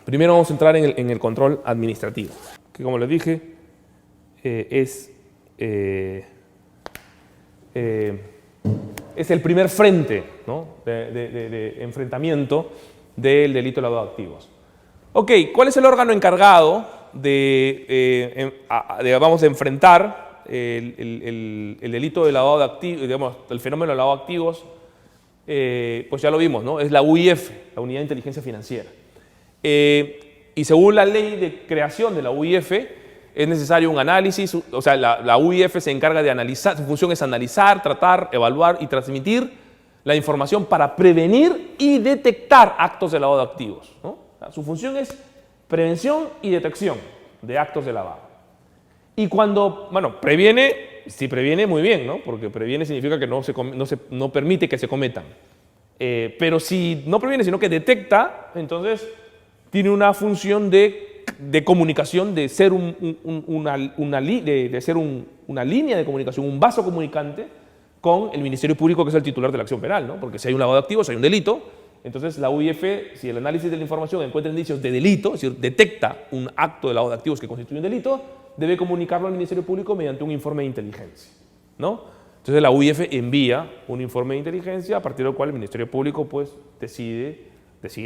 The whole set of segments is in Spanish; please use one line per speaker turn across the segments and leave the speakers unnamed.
Primero vamos a entrar en el control administrativo, que como les dije, es el primer frente, ¿no?, de enfrentamiento del delito de lavado de activos. Ok, ¿cuál es el órgano encargado de enfrentar el delito de lavado de activos, digamos, el fenómeno de lavado de activos? Pues ya lo vimos, ¿no? Es la UIF, la Unidad de Inteligencia Financiera. Y según la ley de creación de la UIF, es necesario un análisis, o sea, la UIF se encarga de analizar, su función es analizar, tratar, evaluar y transmitir la información para prevenir y detectar actos de lavado de activos, ¿no? O sea, su función es prevención y detección de actos de lavado. Y cuando, bueno, previene, si previene, muy bien, ¿no? Porque previene significa que no permite que se cometan. Pero si no previene, sino que detecta, entonces tiene una función de comunicación, de ser una línea de comunicación, un vaso comunicante con el Ministerio Público, que es el titular de la acción penal, ¿no? Porque si hay un lavado de activos, hay un delito, entonces la UIF, si el análisis de la información encuentra indicios de delito, es decir, detecta un acto de lavado de activos que constituye un delito, debe comunicarlo al Ministerio Público mediante un informe de inteligencia, ¿no? Entonces la UIF envía un informe de inteligencia a partir del cual el Ministerio Público pues decidirá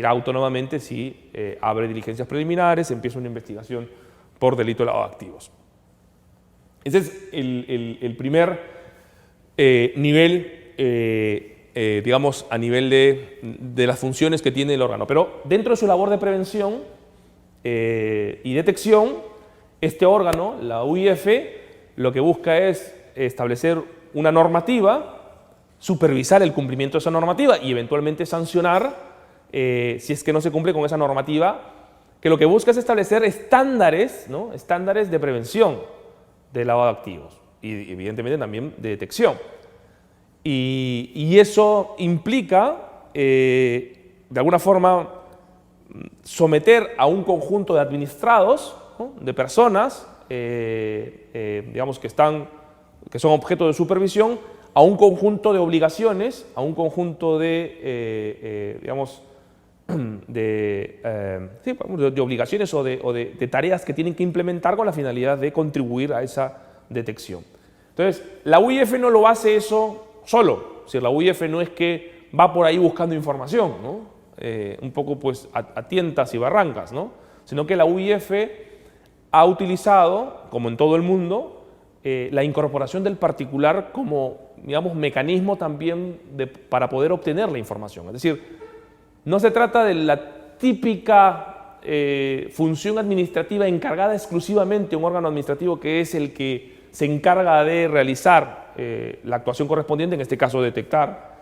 autónomamente si abre diligencias preliminares, empieza una investigación por delito de lavado de activos. Ese es el primer nivel, digamos, a nivel de las funciones que tiene el órgano. Pero dentro de su labor de prevención y detección, este órgano, la UIF, lo que busca es establecer una normativa, supervisar el cumplimiento de esa normativa y eventualmente sancionar si es que no se cumple con esa normativa, que lo que busca es establecer estándares, ¿no?, estándares de prevención de lavado de activos y evidentemente también de detección. Y eso implica, de alguna forma, someter a un conjunto de administrados, ¿no?, de personas, digamos, que son objeto de supervisión, a un conjunto de obligaciones, a un conjunto de, digamos, de obligaciones o de tareas que tienen que implementar con la finalidad de contribuir a esa detección. Entonces, la UIF no lo hace eso solo. Es decir, la UIF no es que va por ahí buscando información, ¿no?, un poco pues a tientas y barrancas, ¿no?, sino que la UIF ha utilizado, como en todo el mundo, la incorporación del particular como, digamos, mecanismo también para poder obtener la información. Es decir, no se trata de la típica función administrativa encargada exclusivamente a un órgano administrativo que es el que se encarga de realizar la actuación correspondiente, en este caso detectar,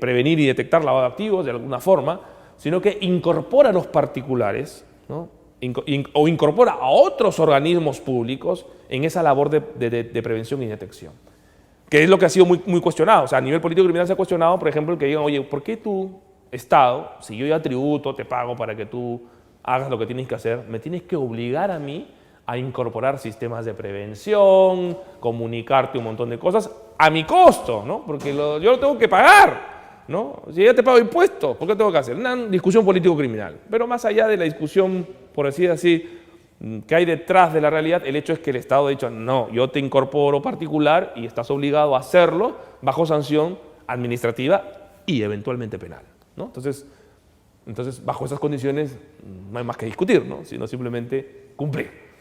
prevenir y detectar lavado de activos de alguna forma, sino que incorpora a los particulares, ¿no?, o incorpora a otros organismos públicos en esa labor de prevención y detección, que es lo que ha sido muy cuestionado. O sea, a nivel político criminal se ha cuestionado, por ejemplo, el que digan, oye, ¿por qué tú, Estado, si yo ya tributo, te pago para que tú hagas lo que tienes que hacer, me tienes que obligar a mí a incorporar sistemas de prevención, comunicarte un montón de cosas a mi costo, ¿no? Porque yo lo tengo que pagar, ¿no? Si ya te pago impuestos, ¿por qué tengo que hacer? Una discusión político-criminal. Pero más allá de la discusión, por decir así, que hay detrás de la realidad, el hecho es que el Estado ha dicho, no, yo te incorporo particular y estás obligado a hacerlo bajo sanción administrativa y eventualmente penal, ¿no? Entonces, bajo esas condiciones no hay más que discutir, ¿no?, sino simplemente cumplir.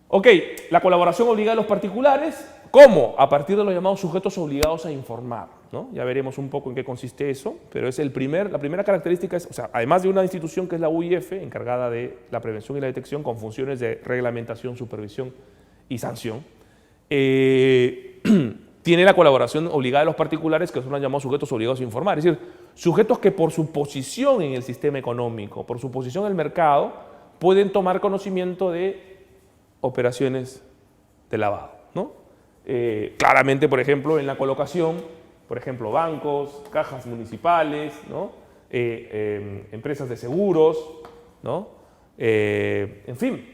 Ok, la colaboración obligada de los particulares, ¿cómo? A partir de los llamados sujetos obligados a informar, ¿no? Ya veremos un poco en qué consiste eso, pero es la primera característica, o sea, además de una institución que es la UIF, encargada de la prevención y la detección con funciones de reglamentación, supervisión y sanción, tiene la colaboración obligada de los particulares, que son los llamados sujetos obligados a informar, es decir, sujetos que por su posición en el sistema económico, por su posición en el mercado, pueden tomar conocimiento de operaciones de lavado, ¿no? Claramente, por ejemplo, en la colocación, por ejemplo, bancos, cajas municipales, ¿no?, empresas de seguros, ¿no?, en fin,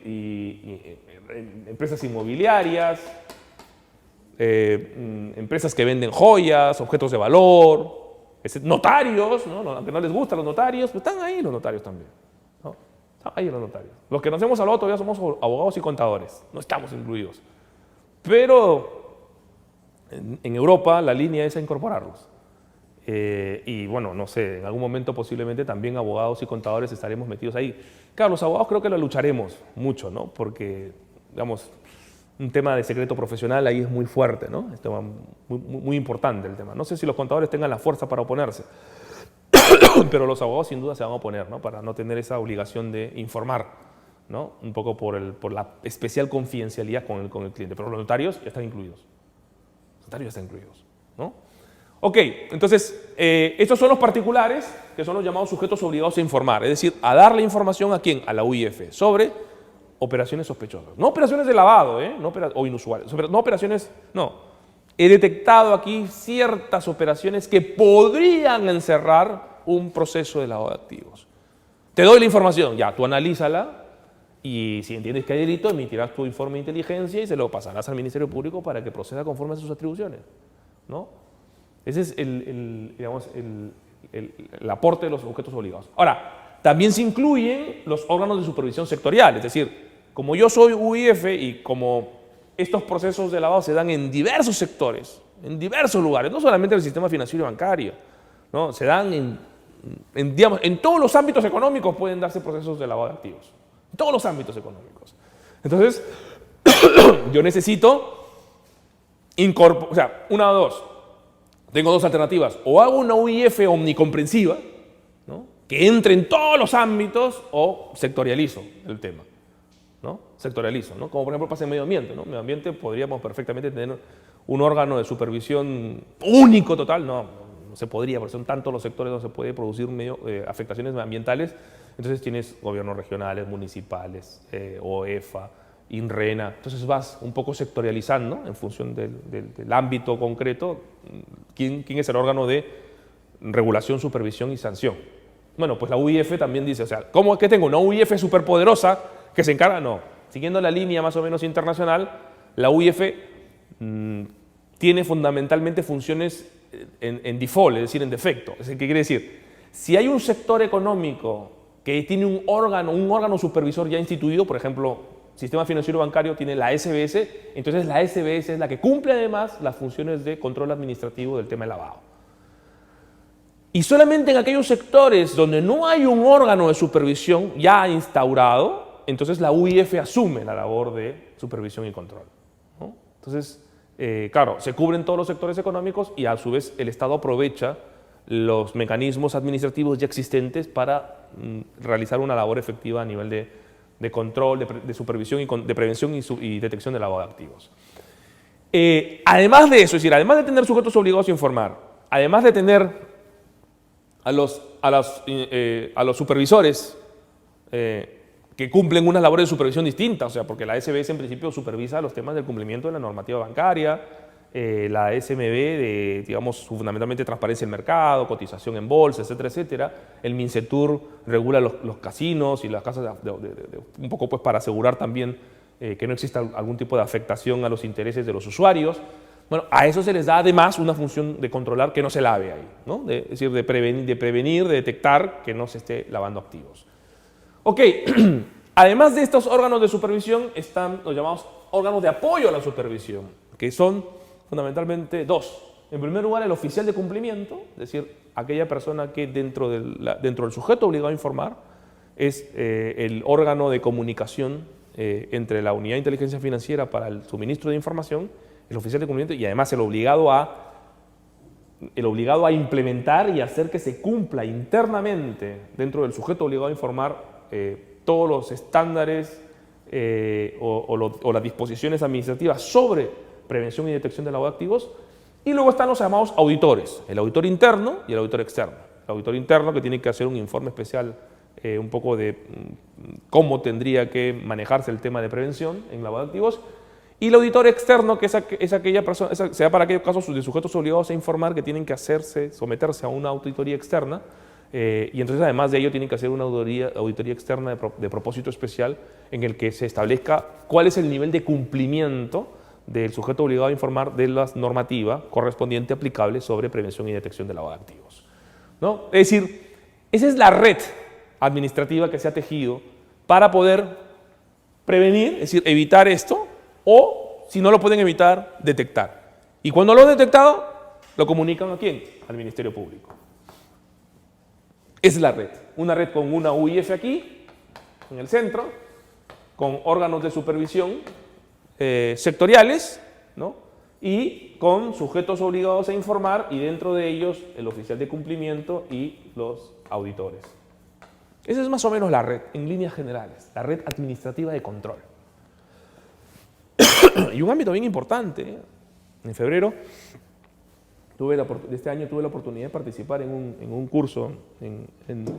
empresas inmobiliarias, empresas que venden joyas, objetos de valor, notarios, ¿no?, aunque no les gustan los notarios, pues están ahí los notarios también, ¿no? Ahí los notarios. Los que nos hemos hablado todavía somos abogados y contadores, no estamos incluidos. Pero en Europa la línea es a incorporarlos. Y bueno, no sé, en algún momento posiblemente también abogados y contadores estaremos metidos ahí. Claro, los abogados creo que lo lucharemos mucho, ¿no? Porque, digamos, un tema de secreto profesional ahí es muy fuerte, ¿no? Es tema muy importante el tema. No sé si los contadores tengan la fuerza para oponerse, pero los abogados sin duda se van a oponer, ¿no? Para no tener esa obligación de informar, ¿no? Un poco por la especial confidencialidad con el cliente. Pero los notarios ya están incluidos. Los notarios ya están incluidos, ¿no? Ok, entonces, estos son los particulares, que son los llamados sujetos obligados a informar, es decir, a darle información ¿a quién? A la UIF, sobre operaciones sospechosas. No operaciones de lavado, o inusuales, no operaciones, no. He detectado aquí ciertas operaciones que podrían encerrar un proceso de lavado de activos. Te doy la información, ya, tú analízala y si entiendes que hay delito, emitirás tu informe de inteligencia y se lo pasarás al Ministerio Público para que proceda conforme a sus atribuciones, ¿no? Ese es el aporte de los sujetos obligados. Ahora, también se incluyen los órganos de supervisión sectorial, es decir, como yo soy UIF y como estos procesos de lavado se dan en diversos sectores, en diversos lugares, no solamente en el sistema financiero y bancario, ¿no? Se dan digamos, en todos los ámbitos económicos pueden darse procesos de lavado de activos, en todos los ámbitos económicos. Entonces, yo necesito incorporar, o sea, una o dos. Tengo dos alternativas, o hago una UIF omnicomprensiva, ¿no? Que entre en todos los ámbitos, o sectorializo el tema, ¿no? Sectorializo, ¿no? Como por ejemplo pasa en medio ambiente, ¿no? Medio ambiente podríamos perfectamente tener un órgano de supervisión único, total, no se podría, porque son tantos los sectores donde se puede producir afectaciones ambientales, entonces tienes gobiernos regionales, municipales, OEFA, INRENA, entonces vas un poco sectorializando en función del ámbito concreto quién es el órgano de regulación, supervisión y sanción. Bueno, pues la UIF también dice, o sea, ¿cómo es que tengo una UIF superpoderosa que se encarga? No, siguiendo la línea más o menos internacional, la UIF tiene fundamentalmente funciones en default, es decir, en defecto. ¿Qué quiere decir? Si hay un sector económico que tiene un órgano supervisor ya instituido, por ejemplo, Sistema Financiero Bancario tiene la SBS, entonces la SBS es la que cumple además las funciones de control administrativo del tema de lavado. Y solamente en aquellos sectores donde no hay un órgano de supervisión ya instaurado, entonces la UIF asume la labor de supervisión y control, ¿no? Entonces, claro, se cubren todos los sectores económicos y a su vez el Estado aprovecha los mecanismos administrativos ya existentes para realizar una labor efectiva a nivel de control, de supervisión, de prevención y detección de lavado de activos. Además de eso, es decir, además de tener sujetos obligados a informar, además de tener a los supervisores que cumplen unas labores de supervisión distintas, o sea, porque la SBS en principio supervisa los temas del cumplimiento de la normativa bancaria, la SMB digamos, fundamentalmente transparencia del mercado, cotización en bolsa, etcétera, etcétera. El MINCETUR regula los casinos y las casas un poco pues para asegurar también que no exista algún tipo de afectación a los intereses de los usuarios. Bueno, a eso se les da además una función de controlar que no se lave ahí, ¿no? Es decir, de prevenir, de detectar que no se esté lavando activos. Ok, además de estos órganos de supervisión están los llamados órganos de apoyo a la supervisión, que son fundamentalmente dos. En primer lugar, el oficial de cumplimiento, es decir, aquella persona que dentro del sujeto obligado a informar es el órgano de comunicación entre la unidad de inteligencia financiera para el suministro de información, el oficial de cumplimiento, y además el obligado a implementar y hacer que se cumpla internamente dentro del sujeto obligado a informar todos los estándares o las disposiciones administrativas sobre prevención y detección de lavado de activos. Y luego están los llamados auditores, el auditor interno y el auditor externo. El auditor interno que tiene que hacer un informe especial un poco de cómo tendría que manejarse el tema de prevención en lavado de activos, y el auditor externo, que es aquella persona, sea para aquellos casos de sujetos obligados a informar que tienen que someterse a una auditoría externa, y entonces además de ello tienen que hacer una auditoría externa de propósito especial en el que se establezca cuál es el nivel de cumplimiento del sujeto obligado a informar de la normativa correspondiente aplicable sobre prevención y detección de lavado de activos, ¿no? Es decir, esa es la red administrativa que se ha tejido para poder prevenir, es decir, evitar esto, o si no lo pueden evitar, detectar. Y cuando lo han detectado, lo comunican ¿a quién? Al Ministerio Público. Esa es la red. Una red con una UIF aquí, en el centro, con órganos de supervisión sectoriales, ¿no? Y con sujetos obligados a informar, y dentro de ellos el oficial de cumplimiento y los auditores. Esa es más o menos la red, en líneas generales, la red administrativa de control. Y un ámbito bien importante, en febrero de este año tuve la oportunidad de participar en un curso en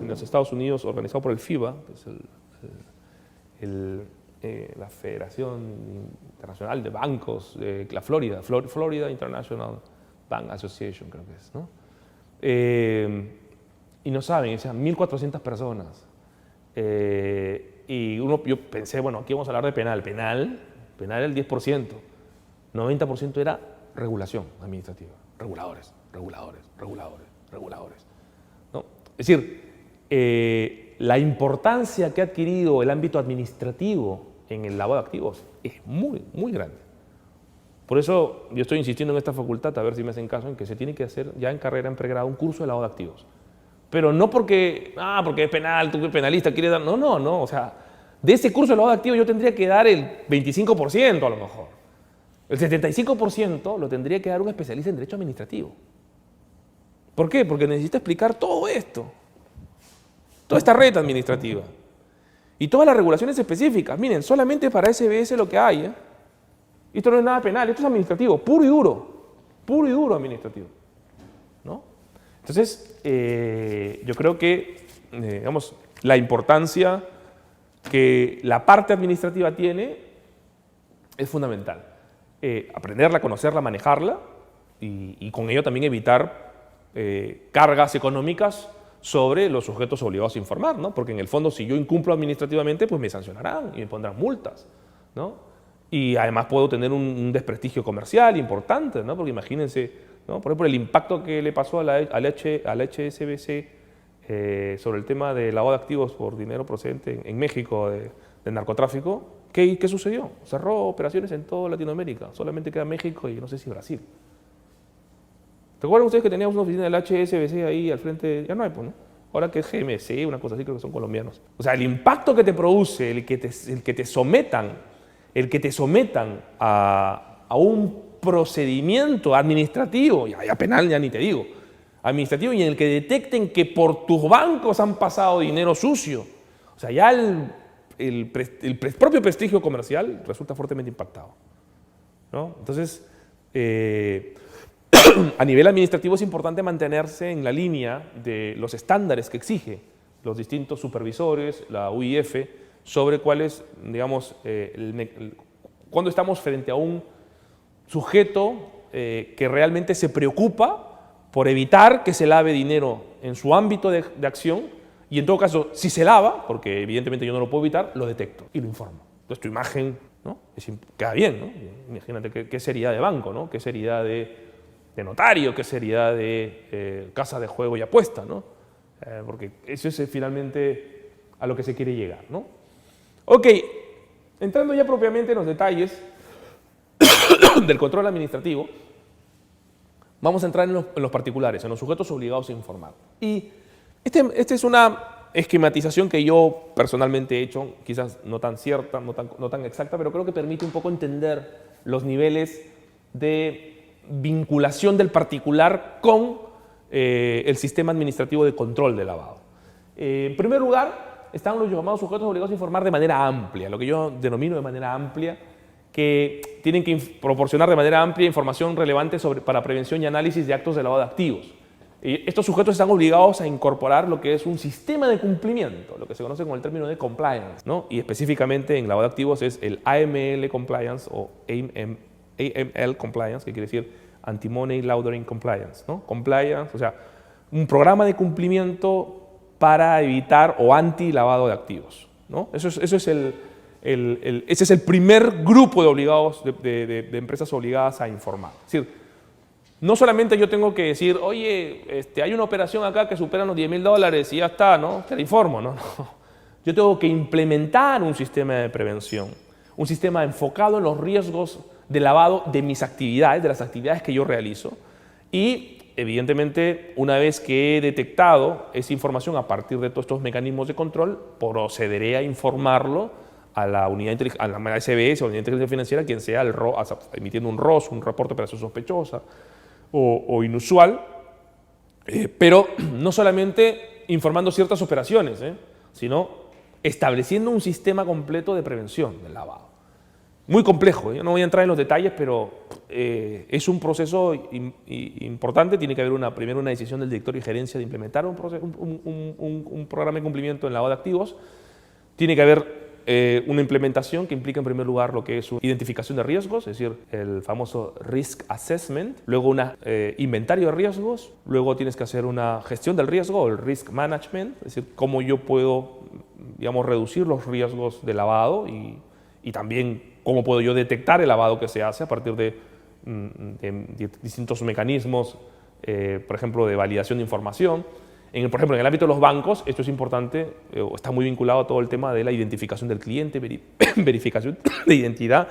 los Estados Unidos organizado por el FIBA, que es la Federación Internacional de Bancos de la Florida, Florida International Bank Association, creo que es, ¿no? Y no saben, o sea, 1.400 personas. Y yo pensé, bueno, aquí vamos a hablar de penal. Penal el 10%. 90% era regulación administrativa. Reguladores. ¿No? Es decir, la importancia que ha adquirido el ámbito administrativo en el lavado de activos es muy, muy grande. Por eso yo estoy insistiendo en esta facultad, a ver si me hacen caso, en que se tiene que hacer ya en carrera, en pregrado, un curso de lavado de activos. Pero no porque es penal, tú que penalista quieres dar, no, o sea, de ese curso de lavado de activos yo tendría que dar el 25% a lo mejor. El 75% lo tendría que dar un especialista en derecho administrativo. ¿Por qué? Porque necesita explicar todo esto, toda esta red administrativa y todas las regulaciones específicas. Miren, solamente para SBS lo que hay, ¿eh? Esto no es nada penal, esto es administrativo, puro y duro administrativo, ¿no? Entonces, yo creo que, digamos, la importancia que la parte administrativa tiene es fundamental. Aprenderla, conocerla, manejarla y con ello también evitar cargas económicas sobre los sujetos obligados a informar, ¿no? Porque en el fondo, si yo incumplo administrativamente, pues me sancionarán y me pondrán multas, ¿no? Y además puedo tener un desprestigio comercial importante, ¿no? Porque imagínense, ¿no? Por ejemplo, el impacto que le pasó al HSBC sobre el tema de lavado de activos por dinero procedente en México de narcotráfico. ¿Qué sucedió? Cerró operaciones en toda Latinoamérica, solamente queda México y no sé si Brasil. ¿Recuerdan ustedes que teníamos una oficina del HSBC ahí al frente? Ya no hay, pues, ¿no? Ahora que es GMC, una cosa así, creo que son colombianos. O sea, el impacto que te produce, el que te sometan a un procedimiento administrativo, ya penal ya ni te digo, administrativo, y en el que detecten que por tus bancos han pasado dinero sucio. O sea, ya el propio prestigio comercial resulta fuertemente impactado, ¿no? Entonces, a nivel administrativo es importante mantenerse en la línea de los estándares que exige los distintos supervisores, la UIF, sobre cuáles, digamos, cuando estamos frente a un sujeto que realmente se preocupa por evitar que se lave dinero en su ámbito de acción, y en todo caso, si se lava, porque evidentemente yo no lo puedo evitar, lo detecto y lo informo. Entonces tu imagen, ¿no? Queda bien, ¿no? Imagínate qué seriedad de banco, ¿no? Qué seriedad de notario, qué seriedad de casa de juego y apuesta, ¿no? Porque eso es finalmente a lo que se quiere llegar, ¿no? Ok, entrando ya propiamente en los detalles del control administrativo, vamos a entrar en los particulares, en los sujetos obligados a informar. Y esta es una esquematización que yo personalmente he hecho, quizás no tan cierta, no tan exacta, pero creo que permite un poco entender los niveles de vinculación del particular con el sistema administrativo de control de lavado. En primer lugar, están los llamados sujetos obligados a informar de manera amplia, lo que yo denomino de manera amplia, que tienen que proporcionar de manera amplia información relevante para prevención y análisis de actos de lavado de activos. Estos sujetos están obligados a incorporar lo que es un sistema de cumplimiento, lo que se conoce con el término de compliance, ¿no? Y específicamente en lavado de activos es el AML compliance o AML compliance, que quiere decir Anti-Money Laundering Compliance, ¿no? Compliance, o sea, un programa de cumplimiento para evitar o anti-lavado de activos, ¿no? Ese es el primer grupo de obligados, de empresas obligadas a informar. Es decir, no solamente yo tengo que decir, oye, hay una operación acá que supera los $10.000 y ya está, ¿no? Te la informo, ¿no? yo tengo que implementar un sistema de prevención, un sistema enfocado en los riesgos de lavado de mis actividades, de las actividades que yo realizo. Y evidentemente, una vez que he detectado esa información a partir de todos estos mecanismos de control, procederé a informarlo a la unidad, a la SBS, o la unidad de inteligencia financiera, quien sea el ROS, emitiendo un ROS, un reporte de operación sospechosa o inusual, pero no solamente informando ciertas operaciones, sino estableciendo un sistema completo de prevención del lavado. Muy complejo, no voy a entrar en los detalles, pero es un proceso importante. Tiene que haber primero una decisión del directorio y gerencia de implementar un programa de cumplimiento en lavado de activos. Tiene que haber una implementación que implica en primer lugar lo que es una identificación de riesgos, es decir, el famoso Risk Assessment, luego un inventario de riesgos, luego tienes que hacer una gestión del riesgo, el Risk Management, es decir, cómo yo puedo, digamos, reducir los riesgos de lavado y también cómo puedo yo detectar el lavado que se hace a partir de distintos mecanismos, por ejemplo, de validación de información. Por ejemplo, en el ámbito de los bancos, esto es importante, está muy vinculado a todo el tema de la identificación del cliente, verificación de identidad,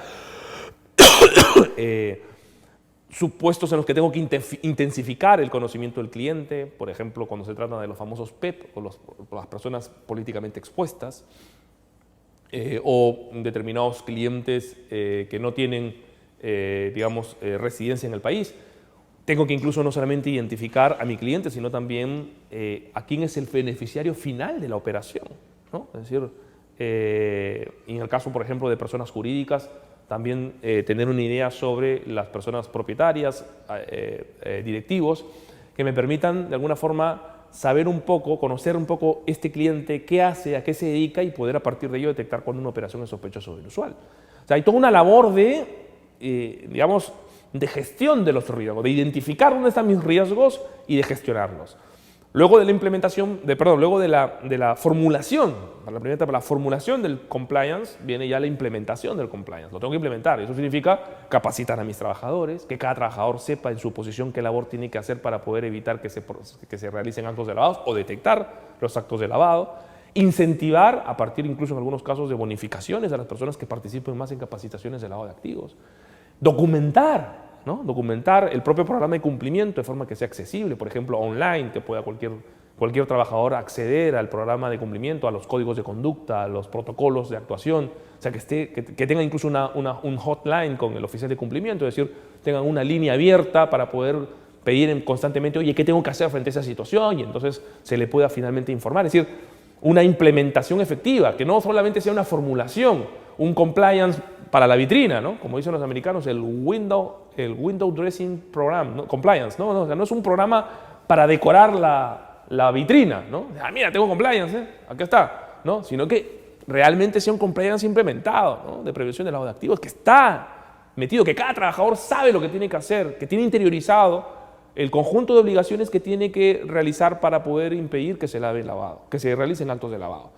supuestos en los que tengo que intensificar el conocimiento del cliente, por ejemplo, cuando se trata de los famosos PEP o las personas políticamente expuestas, o determinados clientes que no tienen, digamos, residencia en el país. Tengo que incluso no solamente identificar a mi cliente, sino también a quién es el beneficiario final de la operación, ¿no? Es decir, en el caso, por ejemplo, de personas jurídicas, también tener una idea sobre las personas propietarias, directivos, que me permitan de alguna forma saber un poco, conocer un poco este cliente, qué hace, a qué se dedica y poder a partir de ello detectar cuando una operación es sospechosa o inusual. O sea, hay toda una labor de, digamos, de gestión de los riesgos, de identificar dónde están mis riesgos y de gestionarlos. Luego de la implementación, luego de la formulación, para la primera etapa, la formulación del compliance, viene ya la implementación del compliance. Lo tengo que implementar. Eso significa capacitar a mis trabajadores, que cada trabajador sepa en su posición qué labor tiene que hacer para poder evitar que se realicen actos de lavado o detectar los actos de lavado. Incentivar, a partir incluso en algunos casos de bonificaciones a las personas que participen más en capacitaciones de lavado de activos. Documentar, ¿no? Documentar el propio programa de cumplimiento de forma que sea accesible, por ejemplo, online, que pueda cualquier trabajador acceder al programa de cumplimiento, a los códigos de conducta, a los protocolos de actuación, o sea, que tenga incluso un hotline con el oficial de cumplimiento, es decir, tengan una línea abierta para poder pedir constantemente, oye, ¿qué tengo que hacer frente a esa situación? Y entonces se le pueda finalmente informar, es decir, una implementación efectiva, que no solamente sea una formulación, un compliance para la vitrina, ¿no? Como dicen los americanos, el window dressing program, ¿no? Compliance, ¿no? O sea, no es un programa para decorar la vitrina, ¿no? Mira, tengo compliance, aquí está, ¿no? Sino que realmente sea un compliance implementado, ¿no? De prevención de lavado de activos, que está metido, que cada trabajador sabe lo que tiene que hacer, que tiene interiorizado el conjunto de obligaciones que tiene que realizar para poder impedir que se lave el lavado, que se realicen actos de lavado.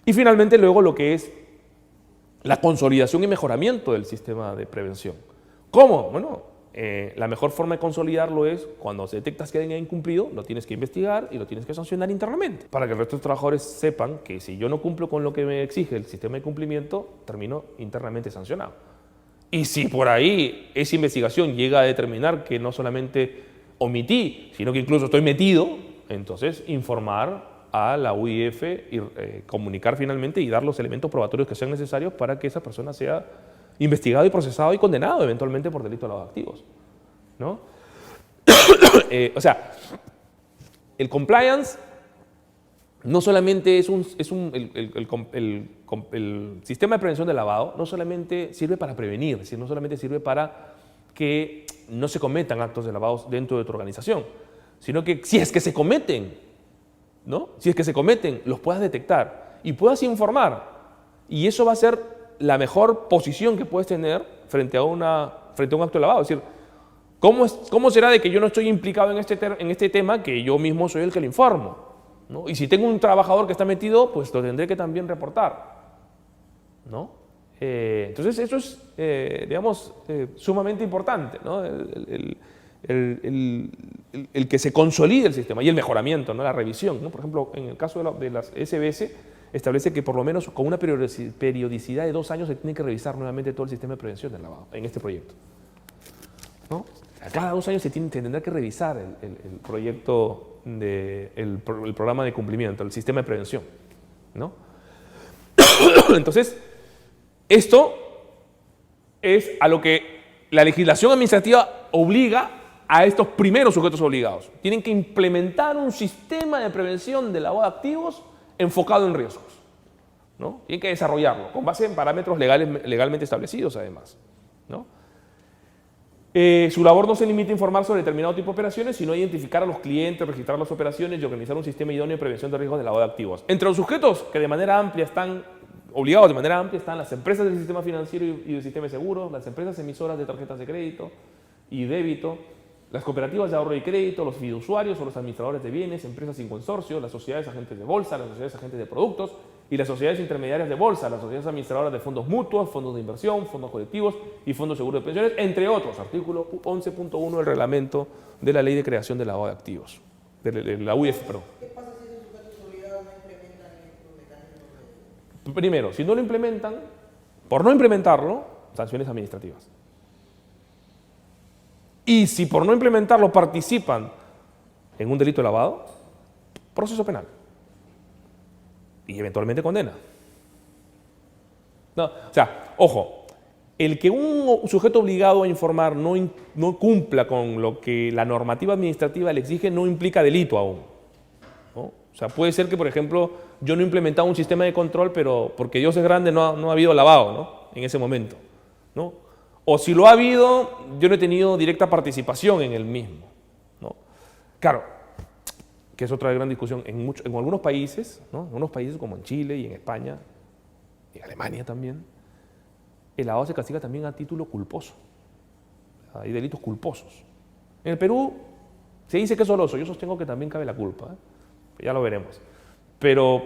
Y finalmente luego lo que es la consolidación y mejoramiento del sistema de prevención. ¿Cómo? Bueno, la mejor forma de consolidarlo es cuando detectas que alguien ha incumplido, lo tienes que investigar y lo tienes que sancionar internamente, para que el resto de los trabajadores sepan que si yo no cumplo con lo que me exige el sistema de cumplimiento, termino internamente sancionado. Y si por ahí esa investigación llega a determinar que no solamente omití, sino que incluso estoy metido, entonces informar a la UIF y comunicar finalmente y dar los elementos probatorios que sean necesarios para que esa persona sea investigado y procesado y condenado eventualmente por delito de lavado de activos, ¿no? O sea, el compliance no solamente es el sistema de prevención del lavado no solamente sirve para prevenir, es decir, no solamente sirve para que no se cometan actos de lavado dentro de tu organización, sino que si es que se cometen, ¿no? Si es que se cometen, los puedas detectar y puedas informar. Y eso va a ser la mejor posición que puedes tener frente a un acto de lavado. Es decir, ¿cómo será de que yo no estoy implicado en este tema que yo mismo soy el que le informo, ¿no? Y si tengo un trabajador que está metido, pues lo tendré que también reportar, ¿no? Entonces eso es, digamos, sumamente importante, ¿no? El que se consolide el sistema y el mejoramiento, ¿no? La revisión, ¿no? Por ejemplo, en el caso de las SBS, establece que por lo menos con una periodicidad de 2 años se tiene que revisar nuevamente todo el sistema de prevención del lavado en este proyecto, ¿no? Cada 2 años se tendrá que revisar el proyecto, el programa de cumplimiento, el sistema de prevención, ¿no? Entonces, esto es a lo que la legislación administrativa obliga a estos primeros sujetos obligados. Tienen que implementar un sistema de prevención del lavado de activos enfocado en riesgos, ¿no? Tienen que desarrollarlo con base en parámetros legalmente establecidos, además, ¿no? Su labor no se limita a informar sobre determinado tipo de operaciones, sino a identificar a los clientes, registrar las operaciones y organizar un sistema idóneo de prevención de riesgos de lavado de activos. Entre los sujetos que de manera amplia están obligados de manera amplia están las empresas del sistema financiero y del sistema de seguros, las empresas emisoras de tarjetas de crédito y débito, las cooperativas de ahorro y crédito, los fiduciarios o los administradores de bienes, empresas sin consorcio, las sociedades agentes de bolsa, las sociedades agentes de productos y las sociedades intermediarias de bolsa, las sociedades administradoras de fondos mutuos, fondos de inversión, fondos colectivos y fondos seguros de pensiones, entre otros. Artículo 11.1 del reglamento de la Ley de Creación del Lavado de Activos, de la UIF, perdón.
¿Qué pasa si esos sujetos obligados no implementan estos mecanismos?
Primero, si no lo implementan, por no implementarlo, sanciones administrativas. Y si por no implementarlo participan en un delito de lavado, proceso penal. Y eventualmente condena. No, o sea, ojo, el que un sujeto obligado a informar no cumpla con lo que la normativa administrativa le exige no implica delito aún, ¿no? O sea, puede ser que, por ejemplo, yo no he implementado un sistema de control, pero porque Dios es grande no ha habido lavado, ¿no? En ese momento, ¿no? O si lo ha habido, yo no he tenido directa participación en el mismo, ¿no? Claro, que es otra gran discusión, en algunos países, ¿no? En algunos países como en Chile y en España, y en Alemania también, el lavado se castiga también a título culposo. Hay delitos culposos. En el Perú se dice que es doloso, yo sostengo que también cabe la culpa, ¿eh? Ya lo veremos. Pero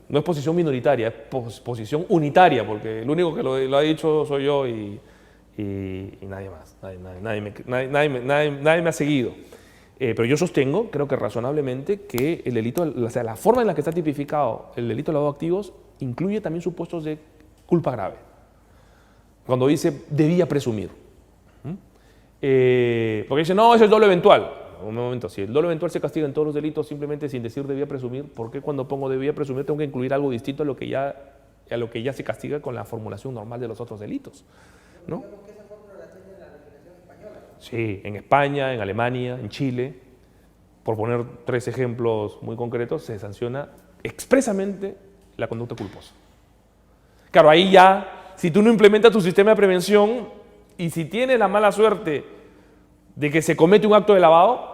no es posición minoritaria, es posición unitaria, porque el único que lo ha dicho soy yo y nadie más, nadie me ha seguido. Pero yo sostengo, creo que razonablemente, que el delito, o sea, la forma en la que está tipificado el delito de lavado de activos incluye también supuestos de culpa grave. Cuando dice debía presumir. Porque dice, no, eso es dolo eventual. Un momento, si el dolo eventual se castiga en todos los delitos simplemente sin decir debía presumir, ¿por qué cuando pongo debía presumir tengo que incluir algo distinto a lo que ya se castiga con la formulación normal de los otros delitos, ¿no?
Digamos que esa fórmula la tiene la legislación española.
Sí, en España, en Alemania, en Chile, por poner 3 ejemplos muy concretos, se sanciona expresamente la conducta culposa. Claro, ahí ya, si tú no implementas tu sistema de prevención y si tienes la mala suerte de que se comete un acto de lavado,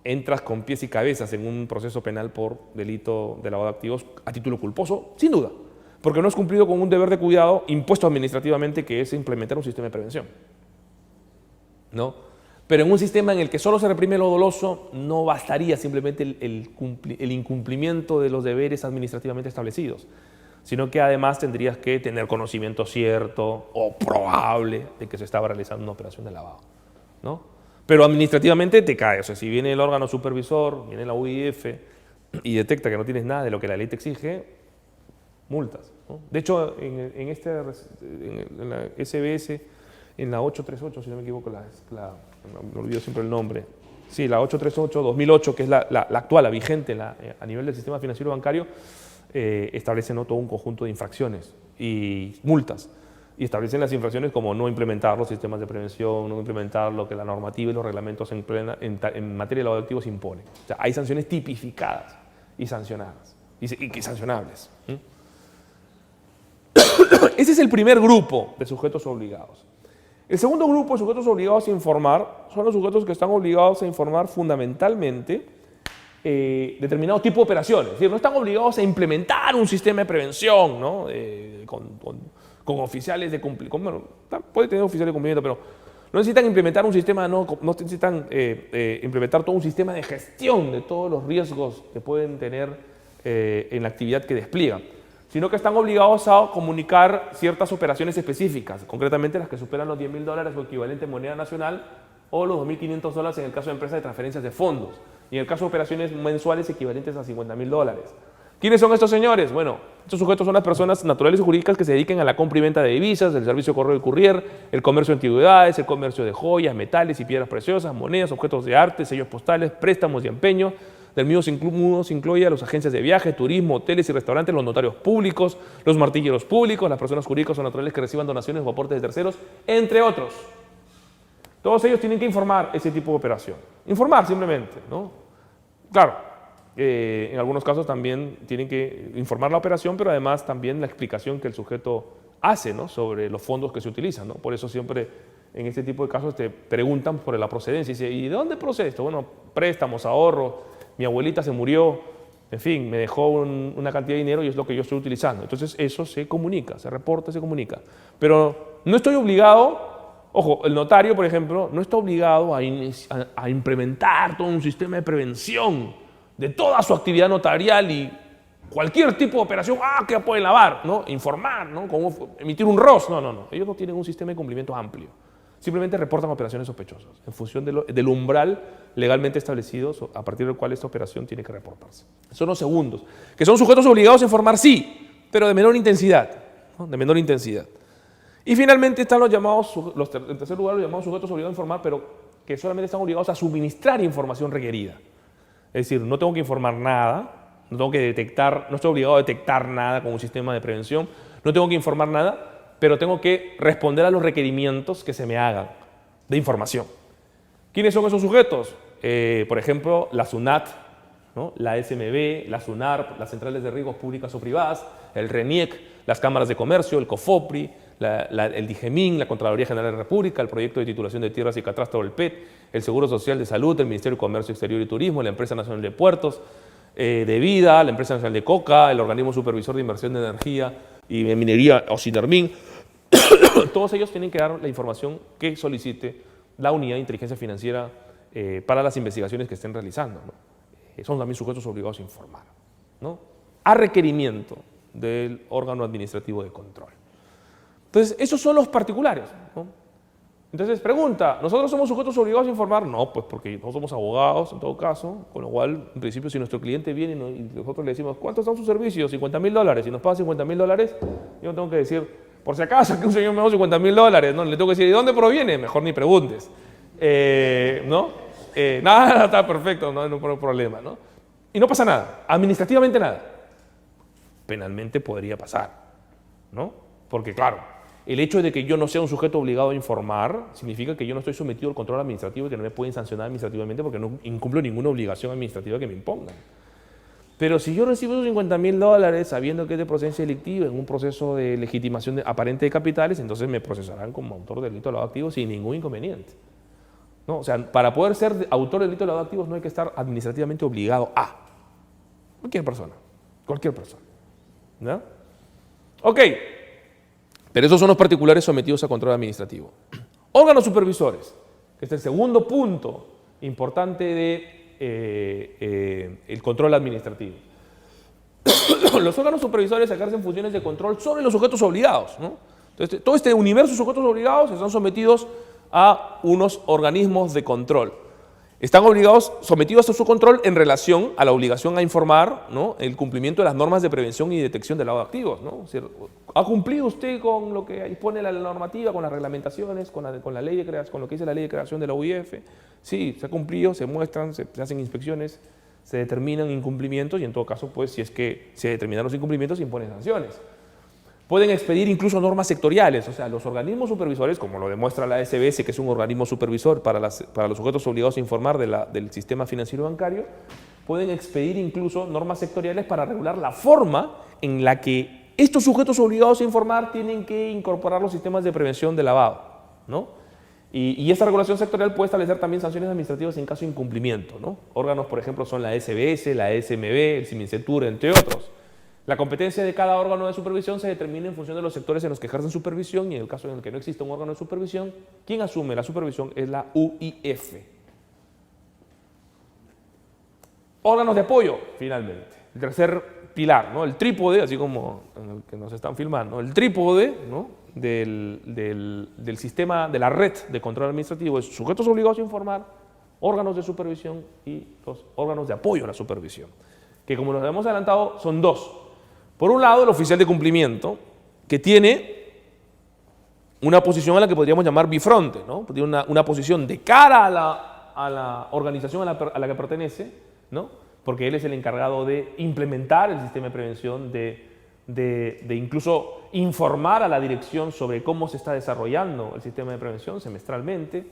entras con pies y cabezas en un proceso penal por delito de lavado de activos a título culposo, sin duda, porque no has cumplido con un deber de cuidado impuesto administrativamente, que es implementar un sistema de prevención, ¿no? Pero en un sistema en el que solo se reprime lo doloso, no bastaría simplemente el incumplimiento de los deberes administrativamente establecidos, sino que además tendrías que tener conocimiento cierto o probable de que se estaba realizando una operación de lavado, ¿no? Pero administrativamente te cae. O sea, si viene el órgano supervisor, viene la UIF y detecta que no tienes nada de lo que la ley te exige, multas, ¿no? De hecho, en la SBS, en la 838, si no me equivoco, me olvido siempre el nombre, sí, la 838-2008, que es la actual, la vigente a nivel del sistema financiero bancario, establece, ¿no?, todo un conjunto de infracciones y multas. Y establecen las infracciones como no implementar los sistemas de prevención, no implementar lo que la normativa y los reglamentos en materia de lavado de activos imponen. O sea, hay sanciones tipificadas y sancionadas, y sancionables. Ese es el primer grupo de sujetos obligados. El segundo grupo de sujetos obligados a informar son los sujetos que están obligados a informar fundamentalmente determinado tipo de operaciones. Es decir, no están obligados a implementar un sistema de prevención, ¿no? Con oficiales de cumplimiento. Bueno, puede tener oficiales de cumplimiento, pero no necesitan implementar un sistema, no necesitan implementar todo un sistema de gestión de todos los riesgos que pueden tener en la actividad que despliegan, sino que están obligados a comunicar ciertas operaciones específicas, concretamente las que superan los $10.000 o equivalente en moneda nacional, o los $2.500 en el caso de empresas de transferencias de fondos, y en el caso de operaciones mensuales equivalentes a $50.000. ¿Quiénes son estos señores? Bueno, estos sujetos son las personas naturales y jurídicas que se dediquen a la compra y venta de divisas, el servicio de correo y courier, el comercio de antigüedades, el comercio de joyas, metales y piedras preciosas, monedas, objetos de arte, sellos postales, préstamos y empeños. Del mismo se incluye a las agencias de viaje, turismo, hoteles y restaurantes, los notarios públicos, los martilleros públicos, las personas jurídicas o naturales que reciban donaciones o aportes de terceros, entre otros. Todos ellos tienen que informar ese tipo de operación. Informar simplemente, ¿no? Claro, en algunos casos también tienen que informar la operación, pero además también la explicación que el sujeto hace, ¿no?, sobre los fondos que se utilizan, ¿no? Por eso siempre en este tipo de casos te preguntan por la procedencia. Y dice, ¿y de dónde procede esto? Bueno, préstamos, ahorros, mi abuelita se murió, en fin, me dejó una cantidad de dinero y es lo que yo estoy utilizando. Entonces eso se comunica, se reporta, se comunica. Pero no estoy obligado. Ojo, el notario, por ejemplo, no está obligado a implementar todo un sistema de prevención de toda su actividad notarial y cualquier tipo de operación, que pueden lavar, ¿no? Informar, ¿no? Como emitir un ROS. No. Ellos no tienen un sistema de cumplimiento amplio. Simplemente reportan operaciones sospechosas en función del umbral legalmente establecido a partir del cual esta operación tiene que reportarse. Son los segundos, que son sujetos obligados a informar, sí, pero de menor intensidad, ¿no? De menor intensidad. Y finalmente están los llamados, en tercer lugar, los llamados sujetos obligados a informar, pero que solamente están obligados a suministrar información requerida. Es decir, no tengo que informar nada, no tengo que detectar, no estoy obligado a detectar nada con un sistema de prevención, no tengo que informar nada, pero tengo que responder a los requerimientos que se me hagan de información. ¿Quiénes son esos sujetos? Por ejemplo, la SUNAT, ¿no?, la SMB, la SUNARP, las centrales de riesgos públicas o privadas, el RENIEC, las cámaras de comercio, el COFOPRI, el DIGEMIN, la Contraloría General de la República, el Proyecto de Titulación de Tierras y Catastro del PET, el Seguro Social de Salud, el Ministerio de Comercio Exterior y Turismo, la Empresa Nacional de Puertos, de Vida, la Empresa Nacional de Coca, el Organismo Supervisor de Inversión de Energía y de Minería, OSINERMIN. Todos ellos tienen que dar la información que solicite la Unidad de Inteligencia Financiera para las investigaciones que estén realizando, ¿no? Son también sujetos obligados a informar, ¿no?, a requerimiento del órgano administrativo de control. Entonces, esos son los particulares, ¿no? Entonces, pregunta, ¿nosotros somos sujetos obligados a informar? No, pues porque no somos abogados en todo caso, con lo cual, en principio, si nuestro cliente viene y nosotros le decimos, ¿cuántos son sus servicios? $50.000, y nos paga $50.000, yo no tengo que decir, por si acaso que un señor me dio $50.000, ¿no? Le tengo que decir, ¿de dónde proviene? Mejor ni preguntes, ¿no? Nada, está perfecto, no hay problema, ¿no? Y no pasa nada, administrativamente nada. Penalmente podría pasar, ¿no? Porque claro, el hecho de que yo no sea un sujeto obligado a informar significa que yo no estoy sometido al control administrativo y que no me pueden sancionar administrativamente porque no incumplo ninguna obligación administrativa que me impongan. Pero si yo recibo esos $50.000 sabiendo que es de procedencia delictiva en un proceso de legitimación aparente de capitales, entonces me procesarán como autor del delito de lavado de activos sin ningún inconveniente, ¿no? O sea, para poder ser autor del delito de lavado de activos no hay que estar administrativamente obligado a cualquier persona, ¿no? Ok, pero esos son los particulares sometidos a control administrativo. Órganos supervisores, que es el segundo punto importante de el control administrativo. Los órganos supervisores ejercen funciones de control sobre los sujetos obligados, ¿no? Entonces, todo este universo de sujetos obligados están sometidos a unos organismos de control. Están sometidos a su control en relación a la obligación a informar, ¿no?, el cumplimiento de las normas de prevención y detección del lavado de activos, ¿no? O sea, ¿ha cumplido usted con lo que dispone la normativa, con las reglamentaciones, con la ley de creación, con lo que dice la ley de creación de la UIF? Sí, se ha cumplido, se muestran, se hacen inspecciones, se determinan incumplimientos y en todo caso, pues, si es que se determinan los incumplimientos, se imponen sanciones. Pueden expedir incluso normas sectoriales, o sea, los organismos supervisores, como lo demuestra la SBS, que es un organismo supervisor para los sujetos obligados a informar del sistema financiero bancario, pueden expedir incluso normas sectoriales para regular la forma en la que estos sujetos obligados a informar tienen que incorporar los sistemas de prevención de lavado, ¿no? Y esta regulación sectorial puede establecer también sanciones administrativas en caso de incumplimiento, ¿no? Órganos, por ejemplo, son la SBS, la SMB, el CIMINCETUR, entre otros. La competencia de cada órgano de supervisión se determina en función de los sectores en los que ejercen supervisión y en el caso en el que no exista un órgano de supervisión, quien asume la supervisión es la UIF. Órganos de apoyo, finalmente. El tercer pilar, ¿no?, el trípode, así como en el que nos están filmando, el trípode, ¿no?, del sistema, de la red de control administrativo es sujetos obligados a informar, órganos de supervisión y los órganos de apoyo a la supervisión. que como nos hemos adelantado son dos. Por un lado, el oficial de cumplimiento, que tiene una posición a la que podríamos llamar bifronte, ¿no? Tiene una posición de cara a la organización a la que pertenece, ¿no? Porque él es el encargado de implementar el sistema de prevención, de incluso informar a la dirección sobre cómo se está desarrollando el sistema de prevención semestralmente,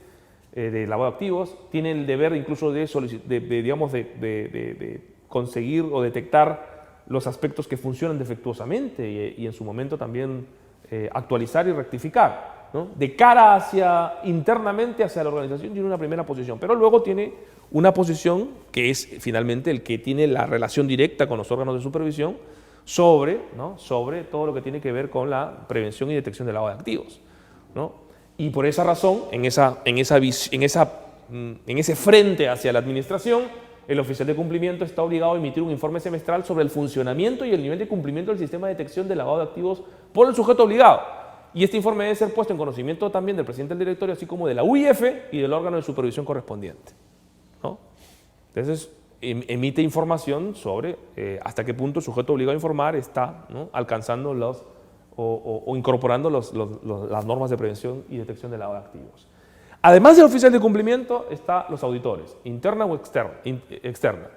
de lavado de activos. Tiene el deber incluso de conseguir o detectar los aspectos que funcionan defectuosamente y en su momento también actualizar y rectificar, ¿no? De cara internamente hacia la organización tiene una primera posición, pero luego tiene una posición que es finalmente el que tiene la relación directa con los órganos de supervisión sobre todo lo que tiene que ver con la prevención y detección del lavado de activos, ¿no? Y por esa razón, en ese frente hacia la administración, el oficial de cumplimiento está obligado a emitir un informe semestral sobre el funcionamiento y el nivel de cumplimiento del sistema de detección del lavado de activos por el sujeto obligado. Y este informe debe ser puesto en conocimiento también del presidente del directorio, así como de la UIF y del órgano de supervisión correspondiente, ¿no? Entonces, emite información sobre hasta qué punto el sujeto obligado a informar está, ¿no?, alcanzando o incorporando las normas de prevención y detección del lavado de activos. Además del oficial de cumplimiento, están los auditores, interna o externa.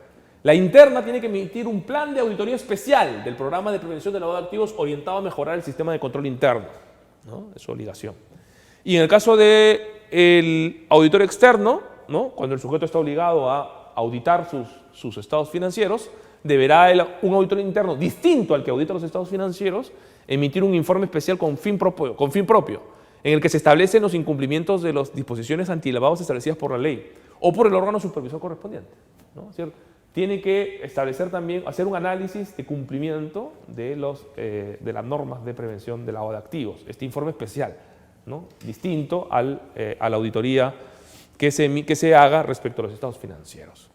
La interna tiene que emitir un plan de auditoría especial del programa de prevención del lavado de activos orientado a mejorar el sistema de control interno, ¿no? Es su obligación. Y en el caso del auditor externo, ¿no?, cuando el sujeto está obligado a auditar sus estados financieros, deberá un auditor interno distinto al que audita los estados financieros emitir un informe especial con fin propio, en el que se establecen los incumplimientos de las disposiciones antilavados establecidas por la ley o por el órgano supervisor correspondiente, ¿no? Es decir, tiene que establecer también, hacer un análisis de cumplimiento de las normas de prevención del lavado de activos, este informe especial, ¿no?, distinto a la auditoría que se haga respecto a los estados financieros.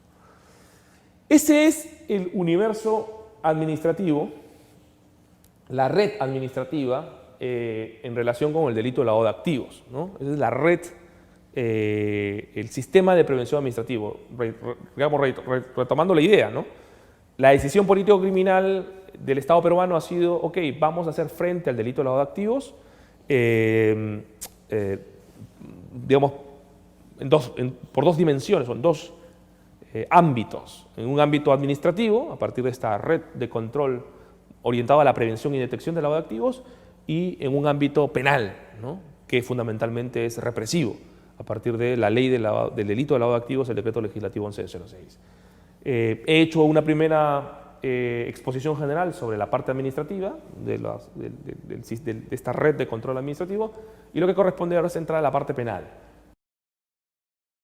Ese es el universo administrativo, la red administrativa en relación con el delito de lavado de activos, ¿no? Esa es la red, el sistema de prevención administrativo. Retomando la idea, ¿no? La decisión político-criminal del Estado peruano ha sido, ok, vamos a hacer frente al delito de lavado de activos, digamos, por dos dimensiones, son dos ámbitos. En un ámbito administrativo, a partir de esta red de control orientada a la prevención y detección del lavado de activos, y en un ámbito penal, ¿no?, que fundamentalmente es represivo, a partir de la ley del delito de lavado de activos, el decreto legislativo 1106. He hecho una primera exposición general sobre la parte administrativa de esta red de control administrativo, y lo que corresponde ahora es entrar a la parte penal.